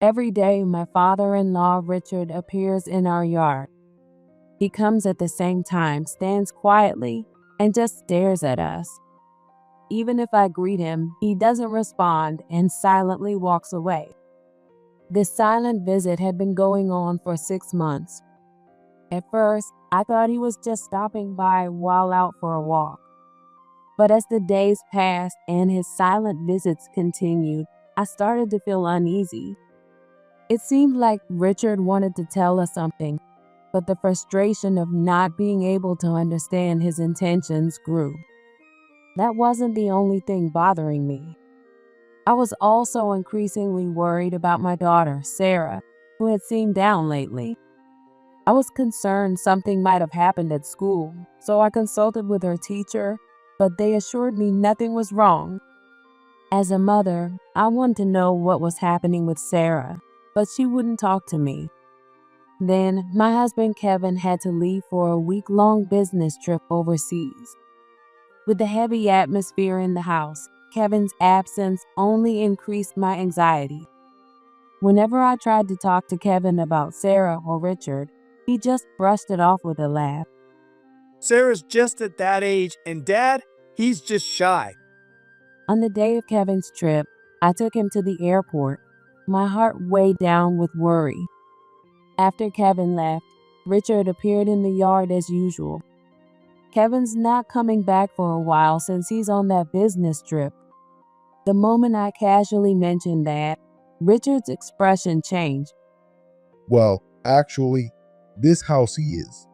Every day, my father-in-law Richard appears in our yard. He comes at the same time, stands quietly, and just stares at us. Even if I greet him, he doesn't respond and silently walks away. This silent visit had been going on for 6 months. At first, I thought he was just stopping by while out for a walk. But as the days passed and his silent visits continued, I started to feel uneasy. It seemed like Richard wanted to tell us something, but the frustration of not being able to understand his intentions grew. That wasn't the only thing bothering me. I was also increasingly worried about my daughter, Sarah, who had seemed down lately. I was concerned something might have happened at school, so I consulted with her teacher, but they assured me nothing was wrong. As a mother, I wanted to know what was happening with Sarah, but she wouldn't talk to me. Then, my husband Kevin had to leave for a week-long business trip overseas. With the heavy atmosphere in the house, Kevin's absence only increased my anxiety. Whenever I tried to talk to Kevin about Sarah or Richard, he just brushed it off with a laugh. Sarah's just at that age, and Dad, he's just shy. On the day of Kevin's trip, I took him to the airport, my heart weighed down with worry. After Kevin left, Richard appeared in the yard as usual. Kevin's not coming back for a while since he's on that business trip. The moment I casually mentioned that, Richard's expression changed. Well, actually, this house he is.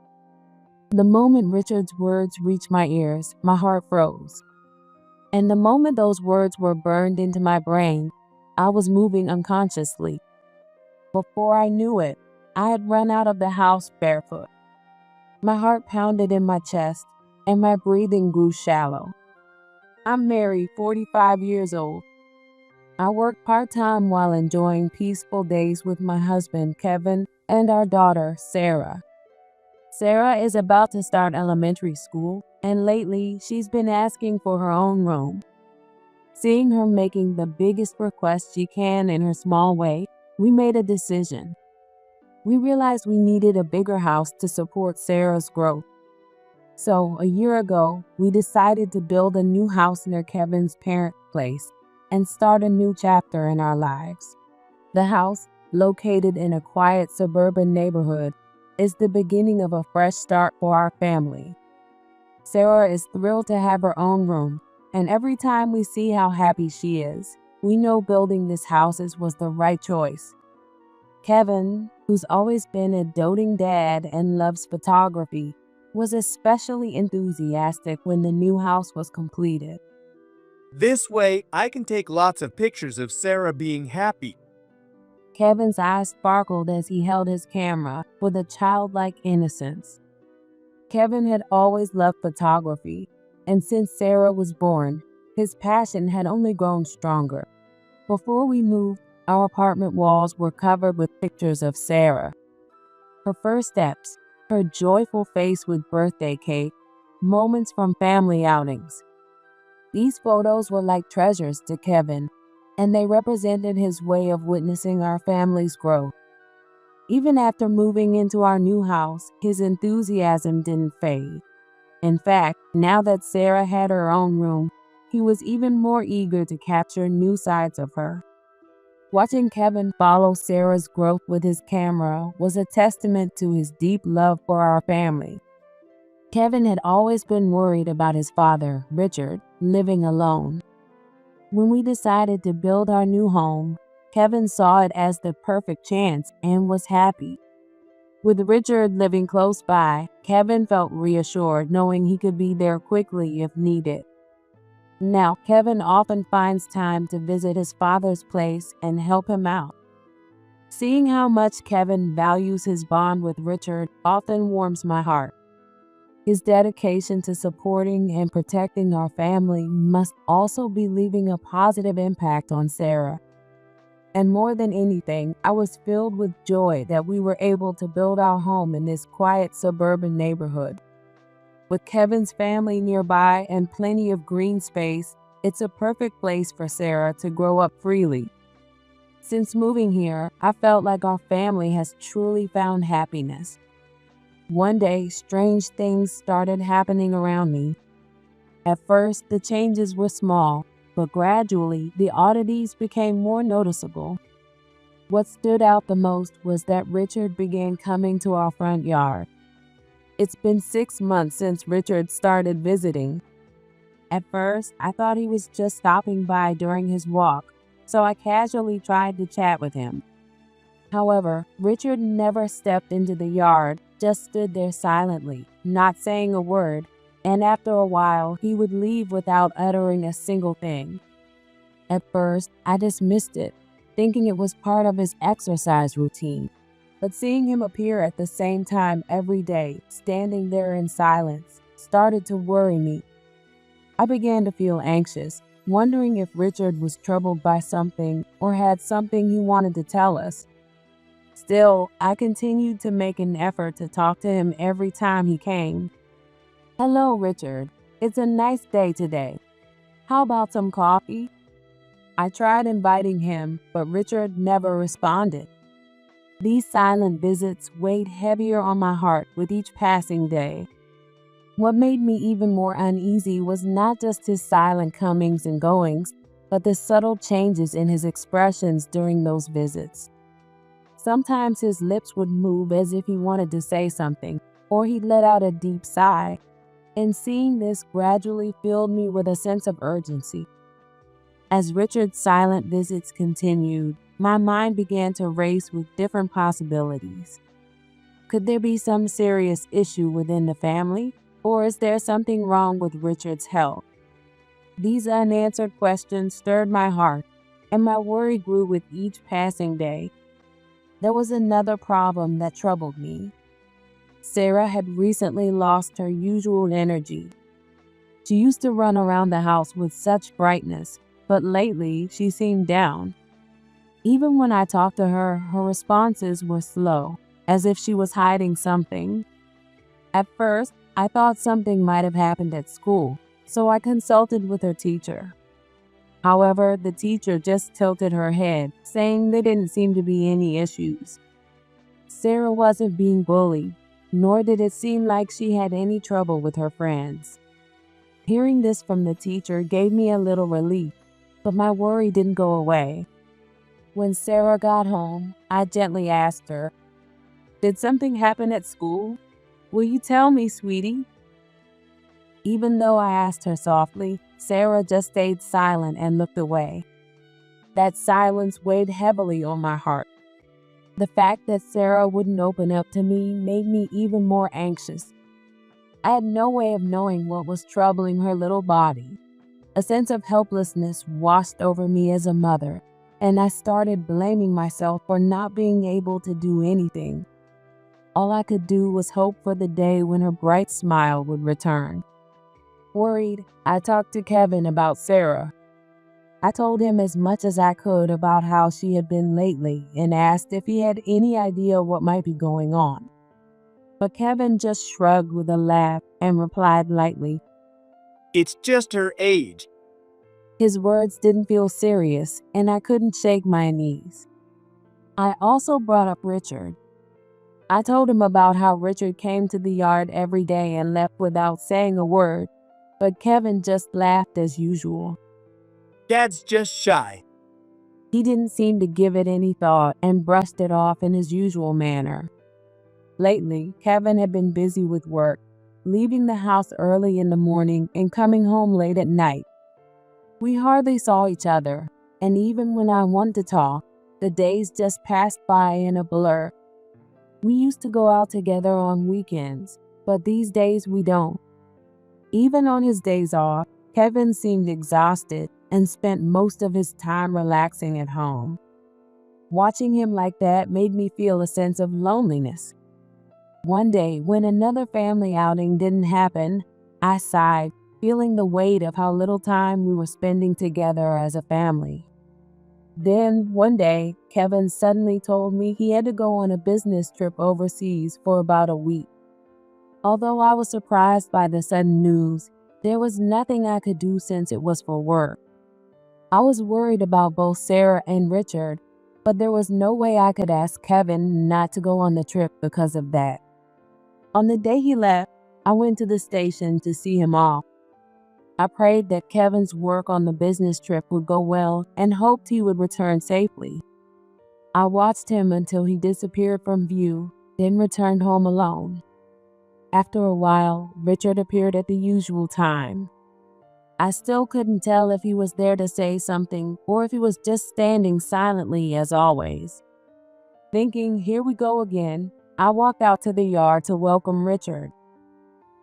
The moment Richard's words reached my ears, my heart froze. And the moment those words were burned into my brain, I was moving unconsciously. Before I knew it, I had run out of the house barefoot. My heart pounded in my chest, and my breathing grew shallow. I'm married, 45 years old. I work part-time while enjoying peaceful days with my husband, Kevin, and our daughter, Sarah. Sarah is about to start elementary school, and lately she's been asking for her own room. Seeing her making the biggest request she can in her small way, we made a decision. We realized we needed a bigger house to support Sarah's growth. So, a year ago, we decided to build a new house near Kevin's parents' place and start a new chapter in our lives. The house, located in a quiet suburban neighborhood, is the beginning of a fresh start for our family. Sarah is thrilled to have her own room, and every time we see how happy she is, we know building this house was the right choice. Kevin, who's always been a doting dad and loves photography, was especially enthusiastic when the new house was completed. This way, I can take lots of pictures of Sarah being happy. Kevin's eyes sparkled as he held his camera with a childlike innocence. Kevin had always loved photography, and since Sarah was born, his passion had only grown stronger. Before we moved, our apartment walls were covered with pictures of Sarah. Her first steps, her joyful face with birthday cake, moments from family outings. These photos were like treasures to Kevin, and they represented his way of witnessing our family's growth. Even after moving into our new house, his enthusiasm didn't fade. In fact, now that Sarah had her own room, he was even more eager to capture new sides of her. Watching Kevin follow Sarah's growth with his camera was a testament to his deep love for our family. Kevin had always been worried about his father, Richard, living alone. When we decided to build our new home, Kevin saw it as the perfect chance and was happy. With Richard living close by, Kevin felt reassured knowing he could be there quickly if needed. Now, Kevin often finds time to visit his father's place and help him out. Seeing how much Kevin values his bond with Richard often warms my heart. His dedication to supporting and protecting our family must also be leaving a positive impact on Sarah. And more than anything, I was filled with joy that we were able to build our home in this quiet suburban neighborhood. With Kevin's family nearby and plenty of green space, it's a perfect place for Sarah to grow up freely. Since moving here, I felt like our family has truly found happiness. One day, strange things started happening around me. At first, the changes were small, but gradually, the oddities became more noticeable. What stood out the most was that Richard began coming to our front yard. It's been 6 months since Richard started visiting. At first, I thought he was just stopping by during his walk, so I casually tried to chat with him. However, Richard never stepped into the yard, just stood there silently, not saying a word, and after a while, he would leave without uttering a single thing. At first, I dismissed it, thinking it was part of his exercise routine. But seeing him appear at the same time every day, standing there in silence, started to worry me. I began to feel anxious, wondering if Richard was troubled by something or had something he wanted to tell us. Still, I continued to make an effort to talk to him every time he came. "Hello, Richard. It's a nice day today. How about some coffee?" I tried inviting him, but Richard never responded. These silent visits weighed heavier on my heart with each passing day. What made me even more uneasy was not just his silent comings and goings, but the subtle changes in his expressions during those visits. Sometimes his lips would move as if he wanted to say something, or he'd let out a deep sigh, and seeing this gradually filled me with a sense of urgency. As Richard's silent visits continued, my mind began to race with different possibilities. Could there be some serious issue within the family? Or is there something wrong with Richard's health? These unanswered questions stirred my heart, and my worry grew with each passing day. There was another problem that troubled me. Sarah had recently lost her usual energy. She used to run around the house with such brightness, but lately she seemed down. Even when I talked to her, her responses were slow, as if she was hiding something. At first, I thought something might have happened at school, so I consulted with her teacher. However, the teacher just tilted her head, saying there didn't seem to be any issues. Sarah wasn't being bullied, nor did it seem like she had any trouble with her friends. Hearing this from the teacher gave me a little relief, but my worry didn't go away. When Sarah got home, I gently asked her, "Did something happen at school? Will you tell me, sweetie?" Even though I asked her softly, Sarah just stayed silent and looked away. That silence weighed heavily on my heart. The fact that Sarah wouldn't open up to me made me even more anxious. I had no way of knowing what was troubling her little body. A sense of helplessness washed over me as a mother, and I started blaming myself for not being able to do anything. All I could do was hope for the day when her bright smile would return. Worried, I talked to Kevin about Sarah. I told him as much as I could about how she had been lately and asked if he had any idea what might be going on. But Kevin just shrugged with a laugh and replied lightly. It's just her age. His words didn't feel serious, and I couldn't shake my unease. I also brought up Richard. I told him about how Richard came to the yard every day and left without saying a word, but Kevin just laughed as usual. Dad's just shy. He didn't seem to give it any thought and brushed it off in his usual manner. Lately, Kevin had been busy with work, leaving the house early in the morning and coming home late at night. We hardly saw each other, and even when I wanted to talk, the days just passed by in a blur. We used to go out together on weekends, but these days we don't. Even on his days off, Kevin seemed exhausted and spent most of his time relaxing at home. Watching him like that made me feel a sense of loneliness. One day, when another family outing didn't happen, I sighed, feeling the weight of how little time we were spending together as a family. Then, one day, Kevin suddenly told me he had to go on a business trip overseas for about a week. Although I was surprised by the sudden news, there was nothing I could do since it was for work. I was worried about both Sarah and Richard, but there was no way I could ask Kevin not to go on the trip because of that. On the day he left, I went to the station to see him off. I prayed that Kevin's work on the business trip would go well and hoped he would return safely. I watched him until he disappeared from view, then returned home alone. After a while, Richard appeared at the usual time. I still couldn't tell if he was there to say something or if he was just standing silently as always. Thinking, here we go again, I walked out to the yard to welcome Richard.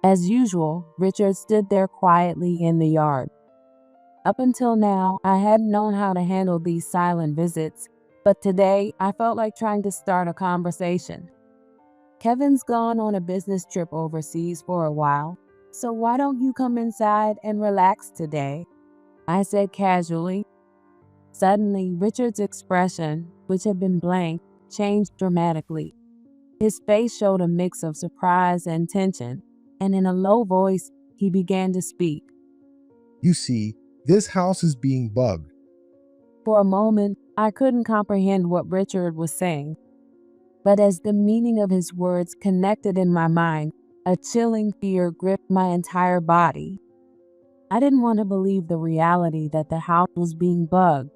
As usual, Richard stood there quietly in the yard. Up until now, I hadn't known how to handle these silent visits, but today I felt like trying to start a conversation. Kevin's gone on a business trip overseas for a while, so why don't you come inside and relax today? I said casually. Suddenly, Richard's expression, which had been blank, changed dramatically. His face showed a mix of surprise and tension, and in a low voice, he began to speak. You see, this house is being bugged. For a moment, I couldn't comprehend what Richard was saying. But as the meaning of his words connected in my mind, a chilling fear gripped my entire body. I didn't want to believe the reality that the house was being bugged.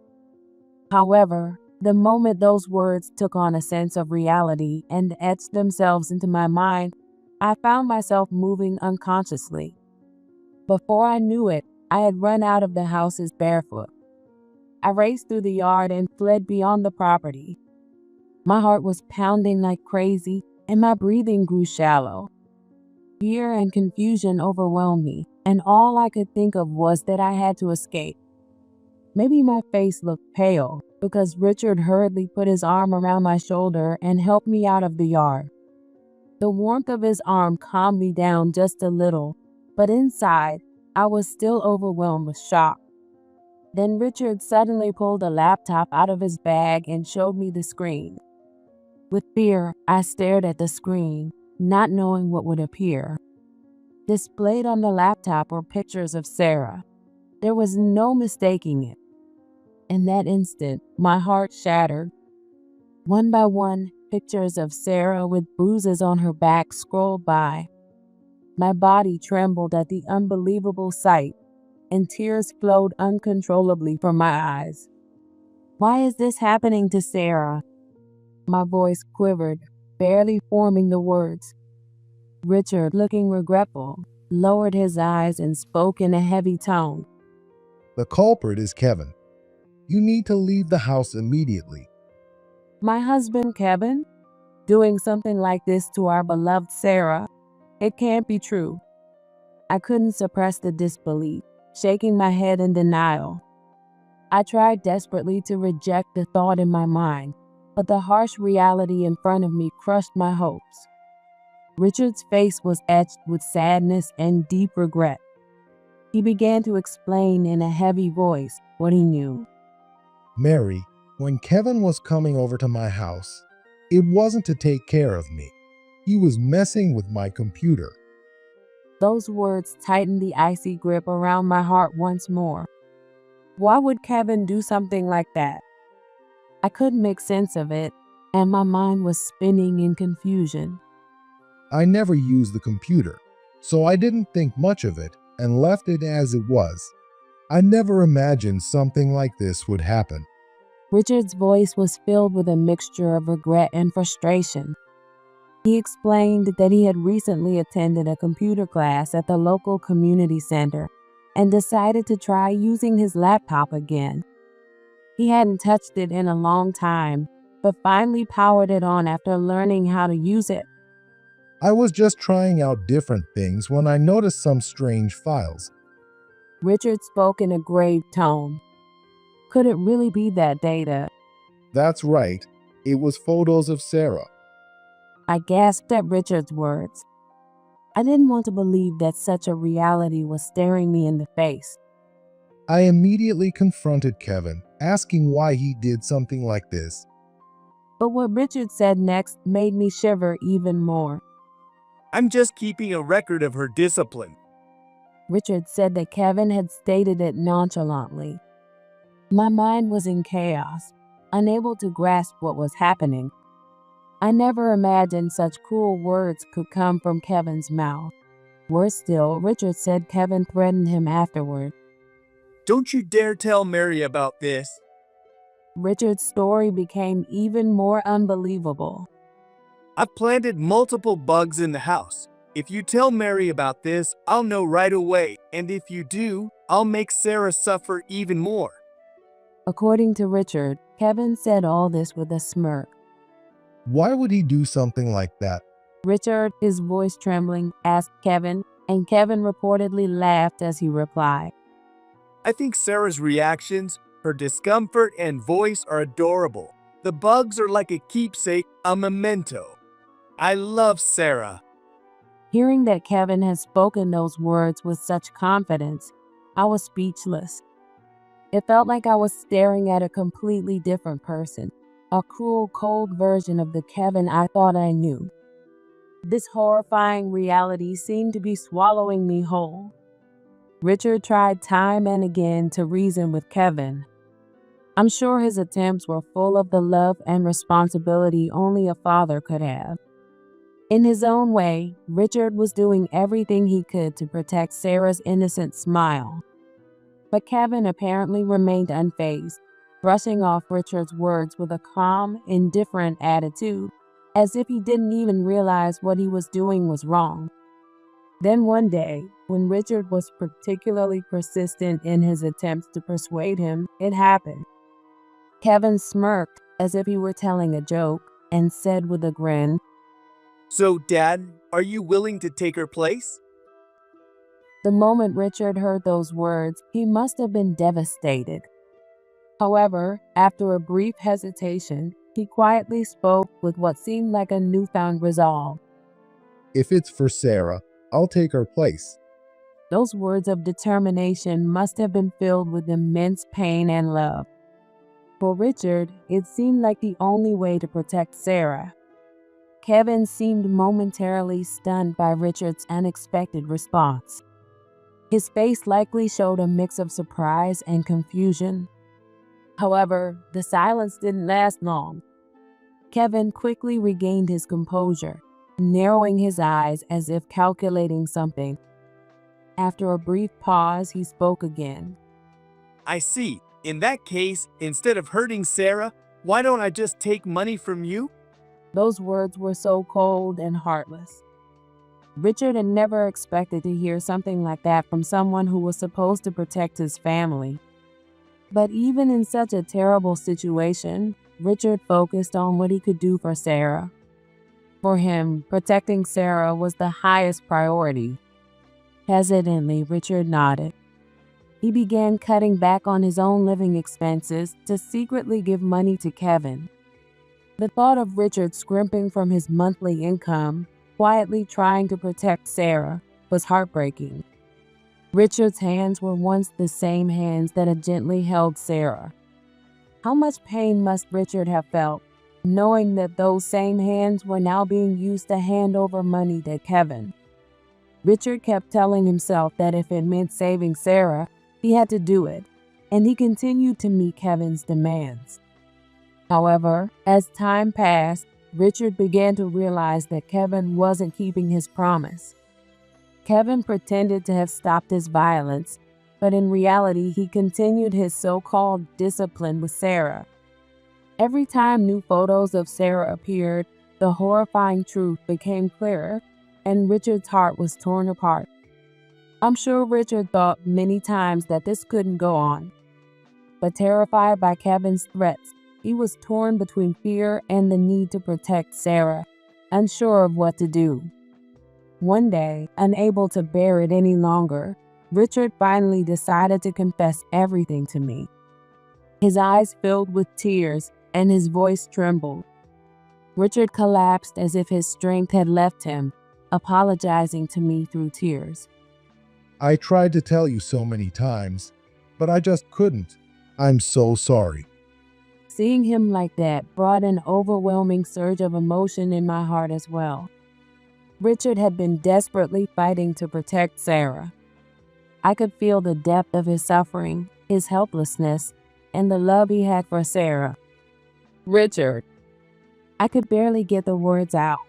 However, the moment those words took on a sense of reality and etched themselves into my mind, I found myself moving unconsciously. Before I knew it, I had run out of the houses barefoot. I raced through the yard and fled beyond the property. My heart was pounding like crazy, and my breathing grew shallow. Fear and confusion overwhelmed me, and all I could think of was that I had to escape. Maybe my face looked pale, because Richard hurriedly put his arm around my shoulder and helped me out of the yard. The warmth of his arm calmed me down just a little, but inside, I was still overwhelmed with shock. Then Richard suddenly pulled a laptop out of his bag and showed me the screen. With fear, I stared at the screen, not knowing what would appear. Displayed on the laptop were pictures of Sarah. There was no mistaking it. In that instant, my heart shattered. One by one, pictures of Sarah with bruises on her back scrolled by. My body trembled at the unbelievable sight, and tears flowed uncontrollably from my eyes. Why is this happening to Sarah? My voice quivered, barely forming the words. Richard, looking regretful, lowered his eyes and spoke in a heavy tone. The culprit is Kevin. You need to leave the house immediately. My husband, Kevin? Doing something like this to our beloved Sarah? It can't be true. I couldn't suppress the disbelief, shaking my head in denial. I tried desperately to reject the thought in my mind, but the harsh reality in front of me crushed my hopes. Richard's face was etched with sadness and deep regret. He began to explain in a heavy voice what he knew. Mary, when Kevin was coming over to my house, it wasn't to take care of me. He was messing with my computer. Those words tightened the icy grip around my heart once more. Why would Kevin do something like that? I couldn't make sense of it, and my mind was spinning in confusion. I never used the computer, so I didn't think much of it and left it as it was. I never imagined something like this would happen. Richard's voice was filled with a mixture of regret and frustration. He explained that he had recently attended a computer class at the local community center and decided to try using his laptop again. He hadn't touched it in a long time, but finally powered it on after learning how to use it. I was just trying out different things when I noticed some strange files. Richard spoke in a grave tone. Could it really be that data? That's right. It was photos of Sarah. I gasped at Richard's words. I didn't want to believe that such a reality was staring me in the face. I immediately confronted Kevin, asking why he did something like this. But what Richard said next made me shiver even more. I'm just keeping a record of her discipline. Richard said that Kevin had stated it nonchalantly. My mind was in chaos. unable to grasp what was happening. I never imagined such cruel words could come from Kevin's mouth. Worse still, Richard said Kevin threatened him afterward. Don't you dare tell Mary about this. Richard's story became even more unbelievable. I've planted multiple bugs in the house. If you tell Mary about this, I'll know right away, and if you do, I'll make Sarah suffer even more. According to Richard, Kevin said all this with a smirk. Why would he do something like that? Richard, his voice trembling, asked Kevin, and Kevin reportedly laughed as he replied. I think Sarah's reactions, her discomfort and voice are adorable. The bugs are like a keepsake, a memento. I love Sarah. Hearing that Kevin had spoken those words with such confidence, I was speechless. It felt like I was staring at a completely different person, a cruel, cold version of the Kevin I thought I knew. This horrifying reality seemed to be swallowing me whole. Richard tried time and again to reason with Kevin. I'm sure his attempts were full of the love and responsibility only a father could have. In his own way, Richard was doing everything he could to protect Sarah's innocent smile. But Kevin apparently remained unfazed, brushing off Richard's words with a calm, indifferent attitude, as if he didn't even realize what he was doing was wrong. Then one day, when Richard was particularly persistent in his attempts to persuade him, it happened. Kevin smirked as if he were telling a joke and said with a grin, So, Dad, are you willing to take her place? The moment Richard heard those words, he must have been devastated. However, after a brief hesitation, he quietly spoke with what seemed like a newfound resolve. If it's for Sarah, I'll take her place. Those words of determination must have been filled with immense pain and love. For Richard, it seemed like the only way to protect Sarah. Kevin seemed momentarily stunned by Richard's unexpected response. His face likely showed a mix of surprise and confusion. However, the silence didn't last long. Kevin quickly regained his composure, narrowing his eyes as if calculating something. After a brief pause, he spoke again. I see. In that case, instead of hurting Sarah, why don't I just take money from you? Those words were so cold and heartless. Richard had never expected to hear something like that from someone who was supposed to protect his family. But even in such a terrible situation, Richard focused on what he could do for Sarah. For him, protecting Sarah was the highest priority. Hesitantly, Richard nodded. He began cutting back on his own living expenses to secretly give money to Kevin. The thought of Richard scrimping from his monthly income, quietly trying to protect Sarah, was heartbreaking. Richard's hands were once the same hands that had gently held Sarah. How much pain must Richard have felt, knowing that those same hands were now being used to hand over money to Kevin? Richard kept telling himself that if it meant saving Sarah, he had to do it, and he continued to meet Kevin's demands. However, as time passed, Richard began to realize that Kevin wasn't keeping his promise. Kevin pretended to have stopped his violence, but in reality, he continued his so-called discipline with Sarah. Every time new photos of Sarah appeared, the horrifying truth became clearer, and Richard's heart was torn apart. I'm sure Richard thought many times that this couldn't go on. But terrified by Kevin's threats, he was torn between fear and the need to protect Sarah, unsure of what to do. One day, unable to bear it any longer, Richard finally decided to confess everything to me. His eyes filled with tears and his voice trembled. Richard collapsed as if his strength had left him, apologizing to me through tears. I tried to tell you so many times, but I just couldn't. I'm so sorry. Seeing him like that brought an overwhelming surge of emotion in my heart as well. Richard had been desperately fighting to protect Sarah. I could feel the depth of his suffering, his helplessness, and the love he had for Sarah. Richard. I could barely get the words out.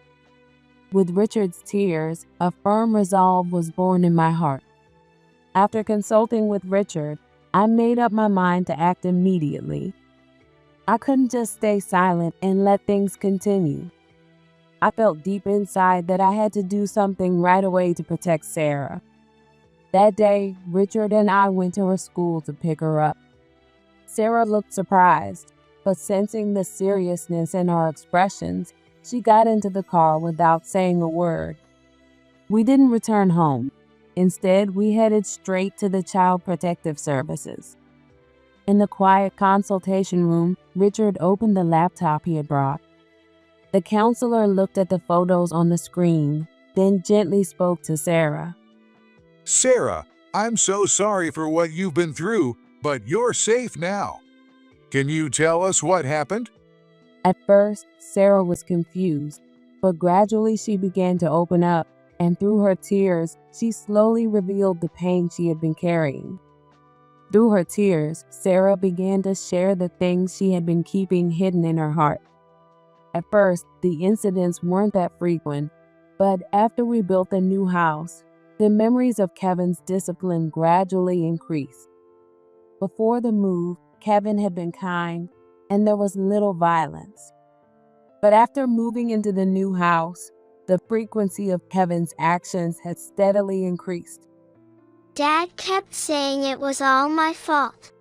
With Richard's tears, a firm resolve was born in my heart. After consulting with Richard, I made up my mind to act immediately. I couldn't just stay silent and let things continue. I felt deep inside that I had to do something right away to protect Sarah. That day, Richard and I went to her school to pick her up. Sarah looked surprised, but sensing the seriousness in our expressions, she got into the car without saying a word. We didn't return home. Instead, we headed straight to the Child Protective Services. In the quiet consultation room, Richard opened the laptop he had brought. The counselor looked at the photos on the screen, then gently spoke to Sarah. Sarah, I'm so sorry for what you've been through, but you're safe now. Can you tell us what happened? At first, Sarah was confused, but gradually she began to open up, and through her tears, she slowly revealed the pain she had been carrying. Through her tears, Sarah began to share the things she had been keeping hidden in her heart. At first, the incidents weren't that frequent, but after we built a new house, the memories of Kevin's discipline gradually increased. Before the move, Kevin had been kind, and there was little violence. But after moving into the new house, the frequency of Kevin's actions had steadily increased. Dad kept saying it was all my fault.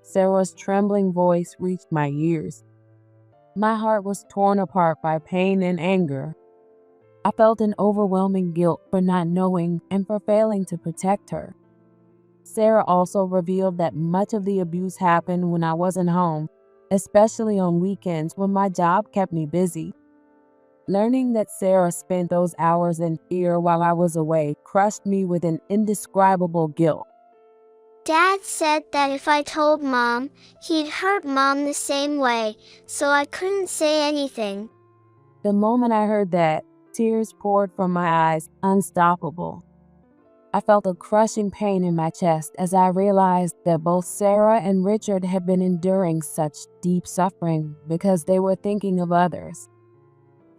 Sarah's trembling voice reached my ears. My heart was torn apart by pain and anger. I felt an overwhelming guilt for not knowing and for failing to protect her. Sarah also revealed that much of the abuse happened when I wasn't home, especially on weekends when my job kept me busy. Learning that Sarah spent those hours in fear while I was away crushed me with an indescribable guilt. Dad said that if I told Mom, he'd hurt Mom the same way, so I couldn't say anything. The moment I heard that, tears poured from my eyes, unstoppable. I felt a crushing pain in my chest as I realized that both Sarah and Richard had been enduring such deep suffering because they were thinking of others.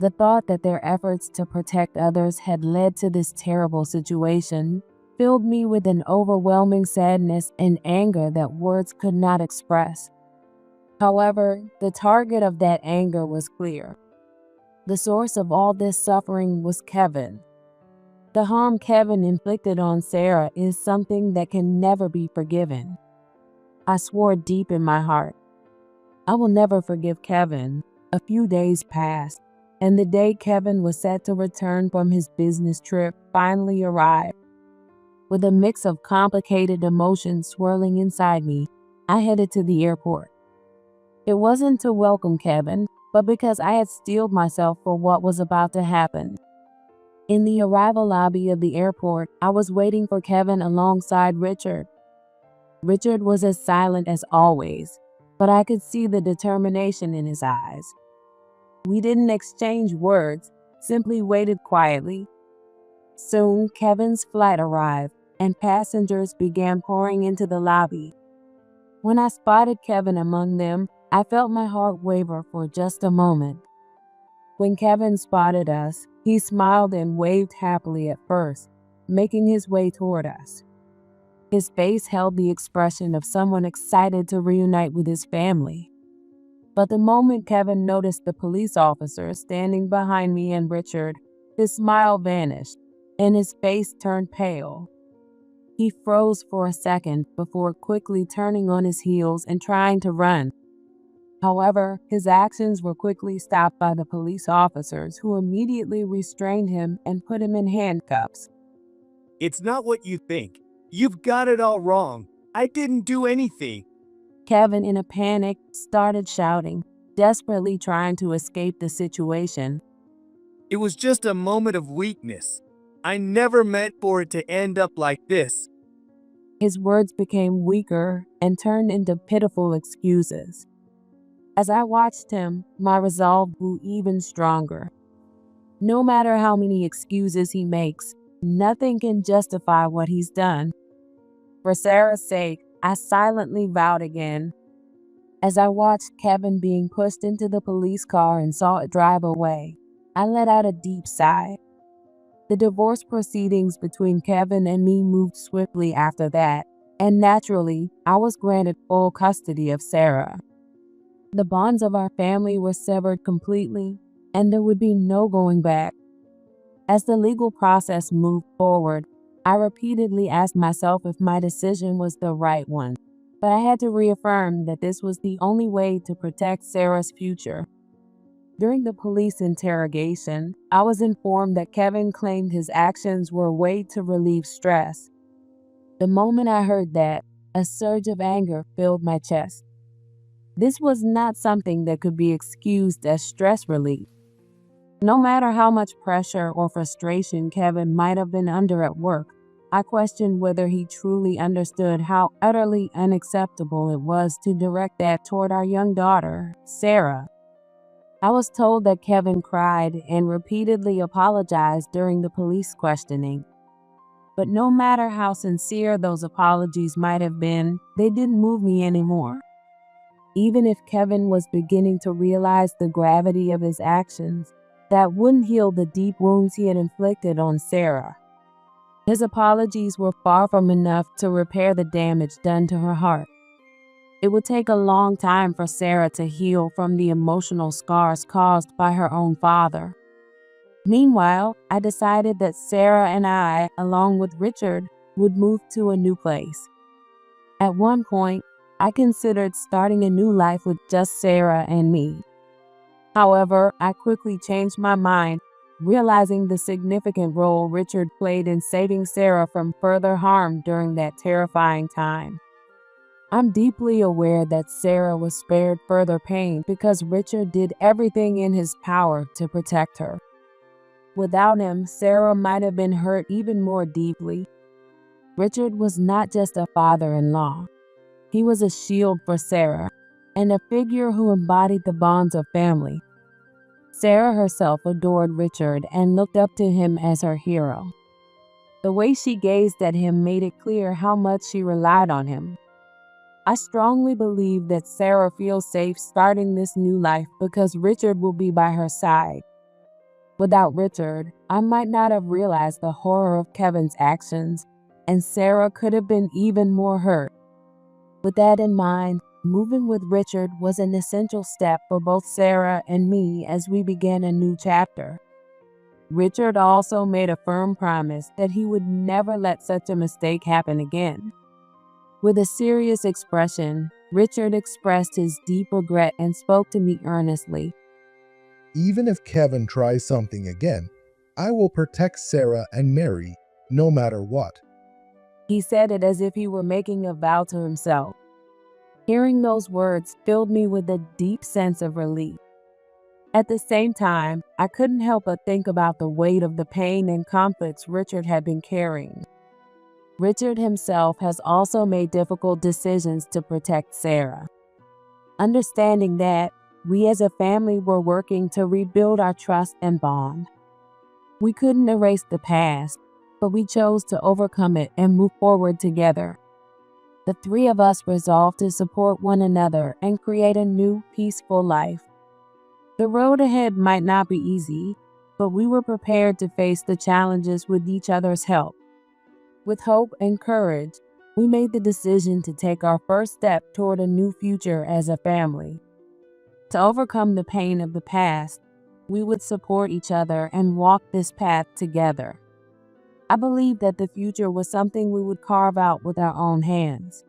The thought that their efforts to protect others had led to this terrible situation filled me with an overwhelming sadness and anger that words could not express. However, the target of that anger was clear. The source of all this suffering was Kevin. The harm Kevin inflicted on Sarah is something that can never be forgiven. I swore deep in my heart, I will never forgive Kevin. A few days passed, and the day Kevin was set to return from his business trip finally arrived. With a mix of complicated emotions swirling inside me, I headed to the airport. It wasn't to welcome Kevin, but because I had steeled myself for what was about to happen. In the arrival lobby of the airport, I was waiting for Kevin alongside Richard. Richard was as silent as always, but I could see the determination in his eyes. We didn't exchange words, simply waited quietly. Soon, Kevin's flight arrived, and passengers began pouring into the lobby. When I spotted Kevin among them, I felt my heart waver for just a moment. When Kevin spotted us, he smiled and waved happily at first, making his way toward us. His face held the expression of someone excited to reunite with his family. But the moment Kevin noticed the police officer standing behind me and Richard, his smile vanished, and his face turned pale. He froze for a second before quickly turning on his heels and trying to run. However, his actions were quickly stopped by the police officers who immediately restrained him and put him in handcuffs. It's not what you think. You've got it all wrong. I didn't do anything. Kevin, in a panic, started shouting, desperately trying to escape the situation. It was just a moment of weakness. I never meant for it to end up like this. His words became weaker and turned into pitiful excuses. As I watched him, my resolve grew even stronger. No matter how many excuses he makes, nothing can justify what he's done. For Sarah's sake, I silently vowed again, As I watched Kevin being pushed into the police car and saw it drive away, I let out a deep sigh. The divorce proceedings between Kevin and me moved swiftly after that, and naturally, I was granted full custody of Sarah. The bonds of our family were severed completely, and there would be no going back. As the legal process moved forward, I repeatedly asked myself if my decision was the right one, but I had to reaffirm that this was the only way to protect Sarah's future. During the police interrogation, I was informed that Kevin claimed his actions were a way to relieve stress. The moment I heard that, a surge of anger filled my chest. This was not something that could be excused as stress relief. No matter how much pressure or frustration Kevin might have been under at work, I questioned whether he truly understood how utterly unacceptable it was to direct that toward our young daughter, Sarah. I was told that Kevin cried and repeatedly apologized during the police questioning. But no matter how sincere those apologies might have been, they didn't move me anymore. Even if Kevin was beginning to realize the gravity of his actions, that wouldn't heal the deep wounds he had inflicted on Sarah. His apologies were far from enough to repair the damage done to her heart. It would take a long time for Sarah to heal from the emotional scars caused by her own father. Meanwhile, I decided that Sarah and I, along with Richard, would move to a new place. At one point, I considered starting a new life with just Sarah and me. However, I quickly changed my mind, realizing the significant role Richard played in saving Sarah from further harm during that terrifying time. I'm deeply aware that Sarah was spared further pain because Richard did everything in his power to protect her. Without him, Sarah might have been hurt even more deeply. Richard was not just a father-in-law. He was a shield for Sarah, and a figure who embodied the bonds of family. Sarah herself adored Richard and looked up to him as her hero. The way she gazed at him made it clear how much she relied on him. I strongly believe that Sarah feels safe starting this new life because Richard will be by her side. Without Richard, I might not have realized the horror of Kevin's actions, and Sarah could have been even more hurt. With that in mind, moving with Richard was an essential step for both Sarah and me as we began a new chapter. Richard also made a firm promise that he would never let such a mistake happen again. With a serious expression, Richard expressed his deep regret and spoke to me earnestly. Even if Kevin tries something again, I will protect Sarah and Mary no matter what. He said it as if he were making a vow to himself. Hearing those words filled me with a deep sense of relief. At the same time, I couldn't help but think about the weight of the pain and conflicts Richard had been carrying. Richard himself has also made difficult decisions to protect Sarah. Understanding that, we as a family were working to rebuild our trust and bond. We couldn't erase the past, but we chose to overcome it and move forward together. The three of us resolved to support one another and create a new, peaceful life. The road ahead might not be easy, but we were prepared to face the challenges with each other's help. With hope and courage, we made the decision to take our first step toward a new future as a family. To overcome the pain of the past, we would support each other and walk this path together. I believe that the future was something we would carve out with our own hands.